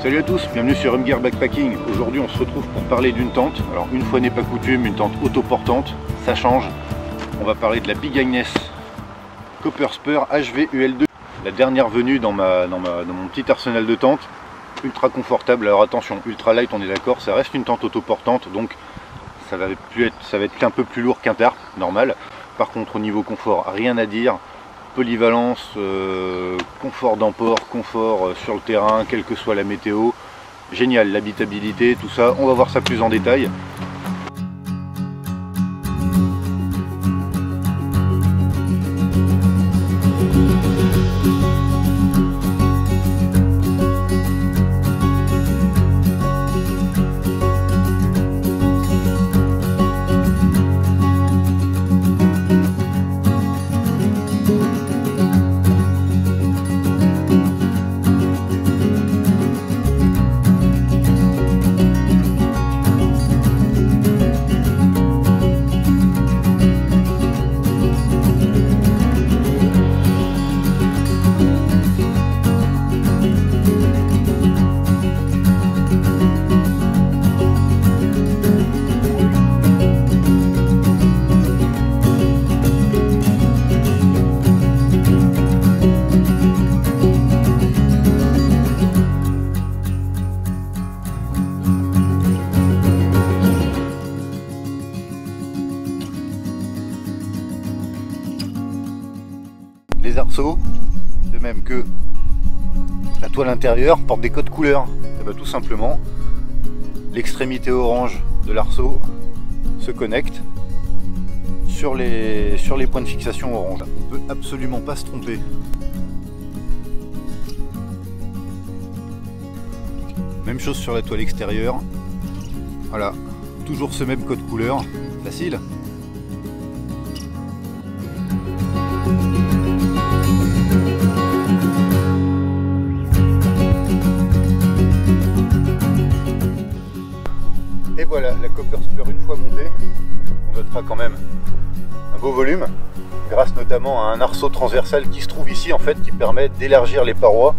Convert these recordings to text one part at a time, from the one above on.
Salut à tous, bienvenue sur Umgear Backpacking. Aujourd'hui on se retrouve pour parler d'une tente. Alors une fois n'est pas coutume, une tente autoportante, ça change. On va parler de la Big Agnes Copper Spur HV-UL2. La dernière venue dans mon petit arsenal de tentes. Ultra confortable, alors attention, ultra light on est d'accord, ça reste une tente autoportante, donc ça va être qu'un peu plus lourd qu'un tarp, normal. Par contre au niveau confort, rien à dire. Polyvalence, confort d'emport, confort sur le terrain, quelle que soit la météo, génial, l'habitabilité, tout ça, on va voir ça plus en détail. Les arceaux, de même que la toile intérieure, portent des codes couleurs. Et bien, tout simplement, l'extrémité orange de l'arceau se connecte sur les points de fixation orange. On ne peut absolument pas se tromper. Même chose sur la toile extérieure. Voilà, toujours ce même code couleur, facile. Et voilà, la Copper Spur une fois montée, on notera quand même un beau volume, grâce notamment à un arceau transversal qui se trouve ici en fait, qui permet d'élargir les parois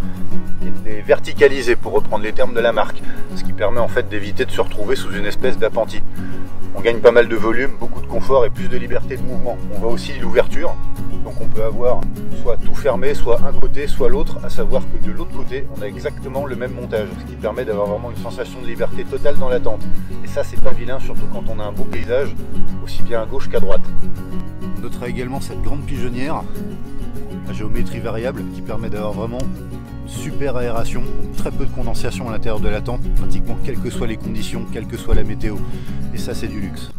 et de les verticaliser pour reprendre les termes de la marque, ce qui permet en fait d'éviter de se retrouver sous une espèce d'appentis. On gagne pas mal de volume, beaucoup de confort et plus de liberté de mouvement. On voit aussi l'ouverture, donc on peut avoir soit tout fermé, soit un côté, soit l'autre, à savoir que de l'autre côté, on a exactement le même montage, ce qui permet d'avoir vraiment une sensation de liberté totale dans la tente. Et ça, c'est pas vilain, surtout quand on a un beau paysage, aussi bien à gauche qu'à droite. On notera également cette grande pigeonnière à géométrie variable qui permet d'avoir vraiment super aération, très peu de condensation à l'intérieur de la tente, pratiquement quelles que soient les conditions, quelle que soit la météo. Et ça, c'est du luxe.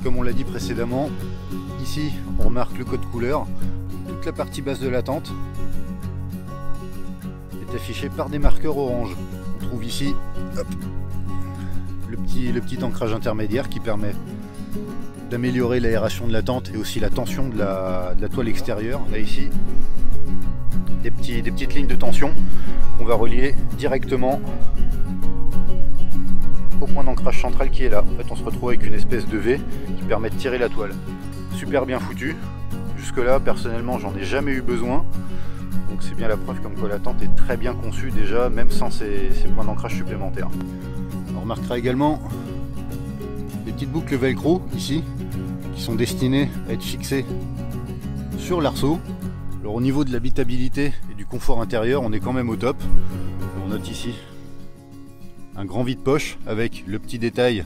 Comme on l'a dit précédemment, ici on remarque le code couleur. Toute la partie basse de la tente est affichée par des marqueurs orange. On trouve ici hop, le petit ancrage intermédiaire qui permet d'améliorer l'aération de la tente et aussi la tension de la toile extérieure. Là ici, des petites lignes de tension qu'on va relier directement au point d'ancrage central qui est là. En fait, on se retrouve avec une espèce de V qui permet de tirer la toile. Super bien foutu. Jusque là, personnellement, j'en ai jamais eu besoin. Donc c'est bien la preuve comme quoi la tente est très bien conçue déjà, même sans ces points d'ancrage supplémentaires. On remarquera également des petites boucles velcro ici qui sont destinées à être fixées sur l'arceau. Alors au niveau de l'habitabilité et du confort intérieur, on est quand même au top. On note ici un grand vide-poche avec le petit détail,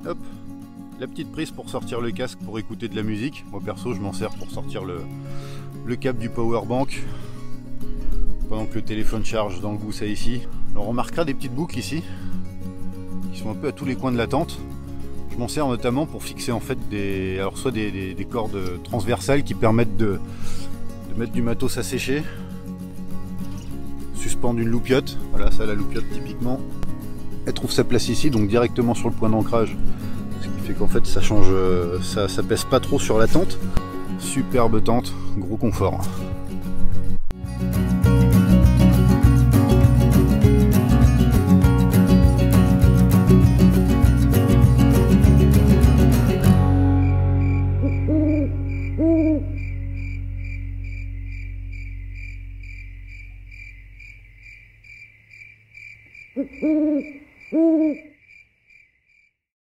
hop, la petite prise pour sortir le casque pour écouter de la musique. Moi perso je m'en sers pour sortir le câble du powerbank pendant que le téléphone charge dans le gousset ici. Alors on remarquera des petites boucles ici qui sont un peu à tous les coins de la tente. Je m'en sers notamment pour fixer en fait soit des cordes transversales qui permettent de mettre du matos à sécher, suspendre une loupiote. Voilà, ça, la loupiote typiquement, elle trouve sa place ici, donc directement sur le point d'ancrage, ce qui fait qu'en fait ça change, ça pèse pas trop sur la tente. Superbe tente, gros confort. Mmh.